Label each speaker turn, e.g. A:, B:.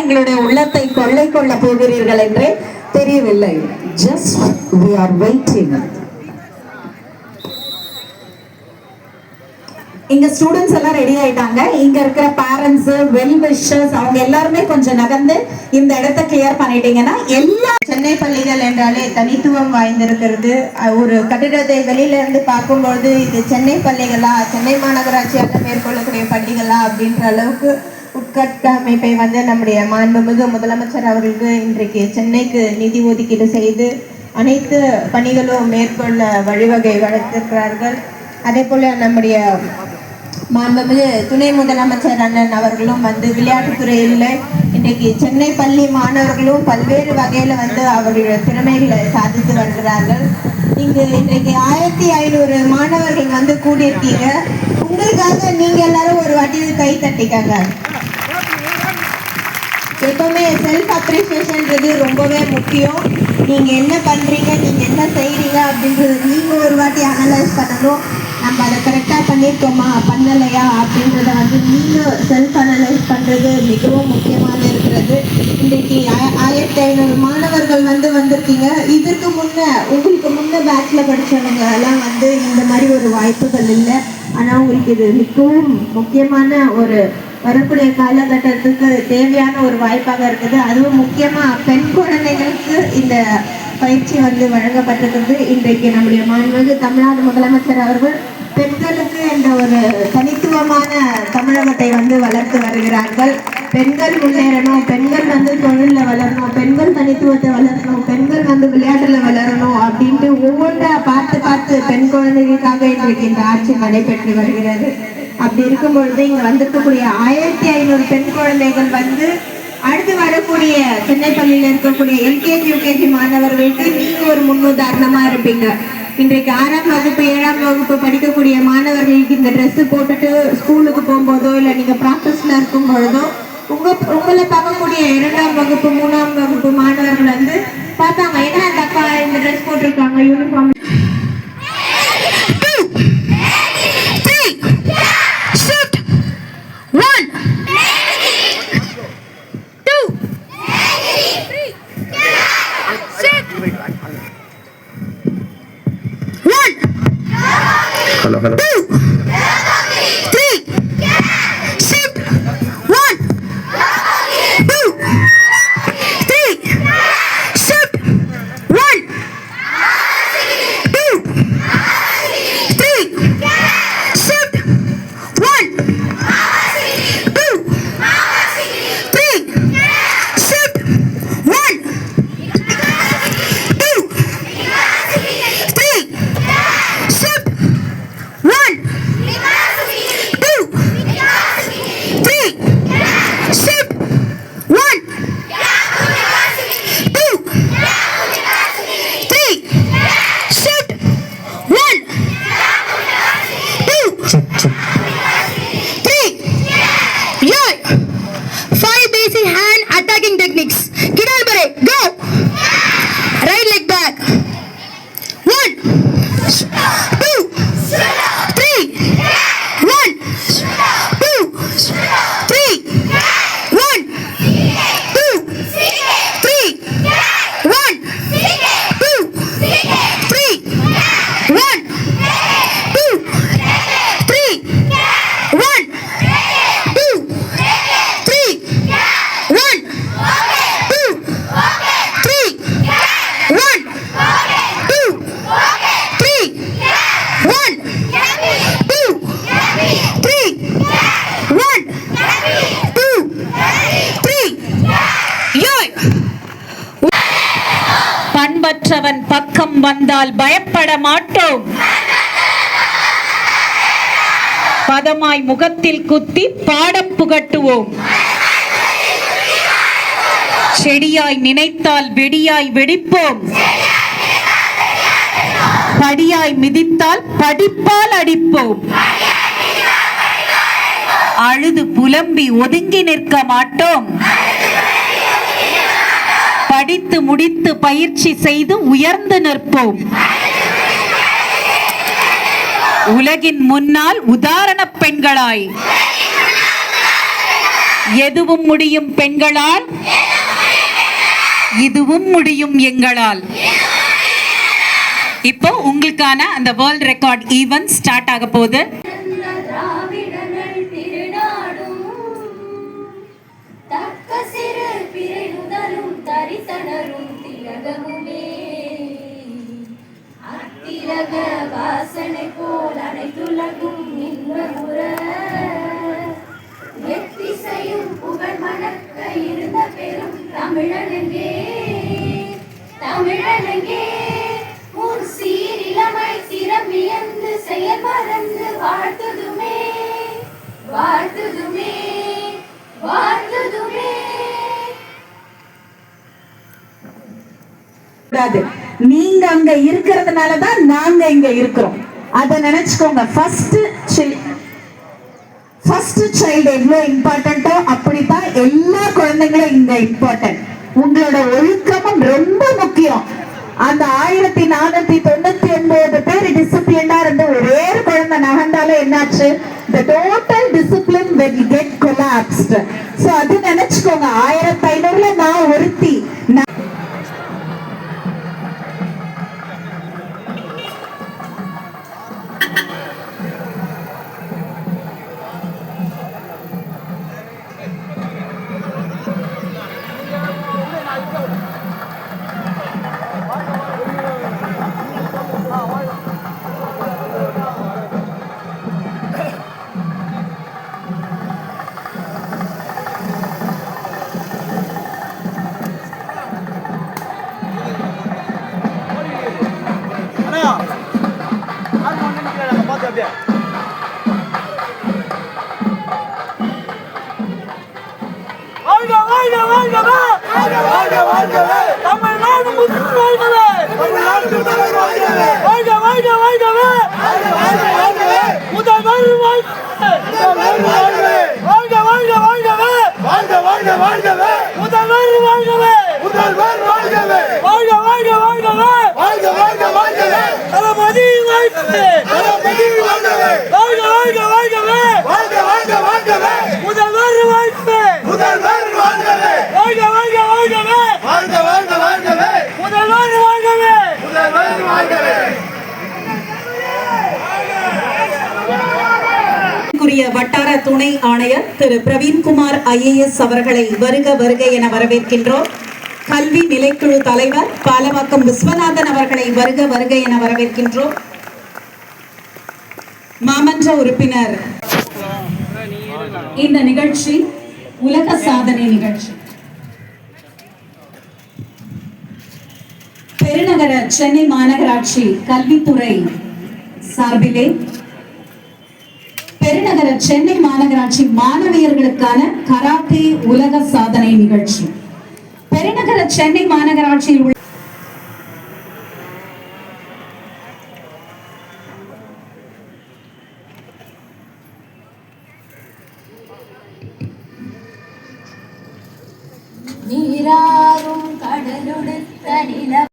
A: எங்களுடைய உள்ளத்தை கொள்ளை கொள்ள போகிறீர்கள் என்றே தெரியவில்லை. Just we are waiting. இங்க ஸ்டூடெண்ட்ஸ் எல்லாம் ரெடி ஆயிட்டாங்க. இங்க இருக்கிற பேரண்ட்ஸ், வெல் விஷர்ஸ் அவங்க எல்லாருமே கொஞ்சம் நகர்ந்து இந்த இடத்தை கிளியர் பண்ணிட்டீங்கன்னா எல்லா
B: சென்னை பள்ளிகள் என்றாலே தனித்துவம் வாய்ந்திருக்கிறது. ஒரு கட்டிடத்தை வெளியில இருந்து பார்க்கும்பொழுது இது சென்னை பள்ளிகளா, சென்னை மாநகராட்சியால் மேற்கொள்ளக்கூடிய பள்ளிகளா அப்படின்ற அளவுக்கு உட்கட்டமைப்பை நம்முடைய மாண்புமிகு முதலமைச்சர் அவர்களுக்கு இன்றைக்கு சென்னைக்கு நிதி ஒதுக்கீடு செய்து அனைத்து பணிகளும் மேற்கொள்ள வழிவகை வழங்கியிருக்கிறார்கள். அதே போல நம்முடைய மாண்புமிகு துணை முதலமைச்சர் அண்ணன் அவர்களும் விளையாட்டுத்துறையில் இன்றைக்கு சென்னை பள்ளி மாணவர்களும் பல்வேறு வகையில் அவர்களுடைய திறமைகளை சாதித்து வருகிறார்கள். இங்கு இன்றைக்கு 1500 மாணவர்கள் கூடியிருக்கீங்க. உங்களுக்காக நீங்க எல்லாரும் ஒரு வாட்டி கை தட்டிக்காங்க. எப்பவுமே செல்ஃப் அப்ரிசியேஷன்றது ரொம்பவே முக்கியம். நீங்க என்ன பண்றீங்க, நீங்க என்ன செய்றீங்க அப்படின்றது நீங்க ஒரு வாட்டி அனலைஸ் பண்ணணும். நம்ம அதை கரெக்டாக பண்ணியிருக்கோமா பண்ணலையா அப்படின்றத நீங்க செல்ஃப் அனலைஸ் பண்றது மிகவும் முக்கியமாக இருக்கிறது. இன்றைக்கு 1500 மாணவர்கள் வந்திருக்கீங்க. இதற்கு உங்களுக்கு முன்ன பேட்ச்ல படிச்சவங்க எல்லாம் இந்த மாதிரி ஒரு வாய்ப்புகள் இல்லை. ஆனால் உங்களுக்கு இது மிகவும் முக்கியமான ஒரு வரக்கூடிய காலகட்டத்துக்கு தேவையான ஒரு வாய்ப்பாக இருக்குது. அதுவும் முக்கியமாக பெண் குழந்தைகளுக்கு இந்த பயிற்சி வழங்கப்பட்டிருக்கிறது. இன்றைக்கு நம்முடைய மாண்புமிகு தமிழ்நாடு முதலமைச்சர் அவர்கள் பெண்களுக்கு என்ற ஒரு தனித்துவமான தமிழகத்தை வளர்த்து வருகிறார்கள். பெண்கள் முன்னேறணும், பெண்கள் தொழிலில் வளரணும், பெண்கள் தனித்துவத்தை வளரணும், பெண்கள் விளையாட்டுல வளரணும் அப்படின்ட்டு ஒவ்வொன்றா பார்த்து பெண் குழந்தைகளுக்காக இன்றைக்கு இந்த ஆட்சி நடைபெற்று வருகிறது. அப்படி இருக்கும் பொழுது இங்க வந்திருக்கக்கூடிய 1500 பெண் குழந்தைகள் அடுத்து வரக்கூடிய சென்னை பள்ளியில் இருக்கக்கூடிய LKG UKG மாணவர்களுக்கு நீங்க ஒரு முன்னுதாரணமா இருப்பீங்க. இன்றைக்கு 6ஆம் வகுப்பு 7ஆம் வகுப்பு படிக்கக்கூடிய மாணவர்களுக்கு இந்த ட்ரெஸ் போட்டுட்டு ஸ்கூலுக்கு போகும்போதோ இல்லை நீங்க ப்ராக்டிஸ்ல இருக்கும் பொழுதோ உங்களை பார்க்கக்கூடிய 2ஆம் வகுப்பு 3ஆம் வகுப்பு மாணவர்கள் பார்த்தாங்க, ஏன்னா அந்த அக்கா இந்த ட்ரெஸ் போட்டிருக்காங்க, uniform.
C: Hello. 2, 3, shift, 1, 2, 3, shift, 1, 2, 3, shift, 1, 2, 3, shift, 1, 2, 3, shift. 1, 2, 3, shift, 1, 2, 3, shift, 1, 2, 3. Yo, 5 basic hand attacking techniques. Kidal bare, go. Right leg back. 1, 2, 3, 1, 2, 3, 1, 2, 3, 1, 2, 3, 1, 2, 3, 1, 2, 3, 1, 2, 3, 1, 2, 3, 1, 2, 3, 1, 2, 3. Yoy.
A: பண்பற்றவன் பக்கம் வந்தால் பயப்பட மாட்டோம். பதமாய் முகத்தில் குத்தி பாடம் புகட்டுவோம். செடியாய் நினைத்தால் வெடியாய் வெடிப்போம். படியாய் மிதித்தால் படிப்பால் அடிப்போம். அழுது புலம்பி ஒதுங்கி நிற்க மாட்டோம். படித்து முடித்து பயிற்சி செய்து உயர்ந்து நிற்போம். உலகின் முன்னால் உதாரண பெண்களாய் எதுவும் முடியும் பெண்களால், இதுவும் முடியும் எங்களால். இப்போ உங்களுக்கான அந்த வேர்ல்ட் ரெக்கார்ட் ஈவென்ட் ஸ்டார்ட் ஆக போகுது.
D: வாசனை போல் அனைத்துலகும் இன்பமுற எத்திசையும் புகழ் மணக்க இருந்த பெரும் தமிழனங்கே, தமிழனங்கே உன் சீரிலமை சிறமியந்து செயல் மறந்து வாழ்த்துதுமே, வாழ்த்துதுமே, வாழ்த்துதுமே.
A: நீங்க அங்க இருக்கிறதுனால தான் நாங்க இங்க இருக்கிறோம். அத நினைச்சுக்கோங்க. ஃபர்ஸ்ட் சைல்டு எவ்வளவு இம்பார்ட்டன்ட்டோ அப்படித்தான் எல்லா குழந்தைங்களும் இங்க இம்பார்ட்டன்ட். உங்களோட ஒழுக்கமும் ரொம்ப முக்கியம். அந்த 1499 பேர் டிசிப்ளினா இருந்து ஒரே குழந்தை நகர்ந்தாலும் என்னாச்சு? The total discipline will get collapsed. So அது நினைச்சுக்கோங்க. 1500ல நான் ஒருத்தி.
E: தமிழ்நாடு முதல் வாழ்கவே, முதல்வர் வாழ்கவே, முதல்வர் வாழ்கவே, முதல்வர் வாழ்கவே, தளபதி வாழ்கவே, முதல்வர் வாழ்கவே,
A: வட்டார துணை ஆணையர் திரு பிரவீன்குமார் IAS அவர்களை வருக வருக என வரவேற்கின்றோம். கல்வி நிலைக்குழு தலைவர் பாலவாக்கம் விஸ்வநாதன் அவர்களை வருக வருக என வரவேற்கின்றோம். மாமன்ற உறுப்பினர். இந்த நிகழ்ச்சி உலக சாதனை நிகழ்ச்சி. பெருநகர சென்னை மாநகராட்சி கல்வித்துறை சார்பிலே பெருநகர சென்னை மாநகராட்சி மாணவியர்களுக்கான கராத்தே உலக சாதனை நிகழ்ச்சி. பெருநகர சென்னை மாநகராட்சியில் உள்ள
D: நீராறும் கடலுடுத்த நில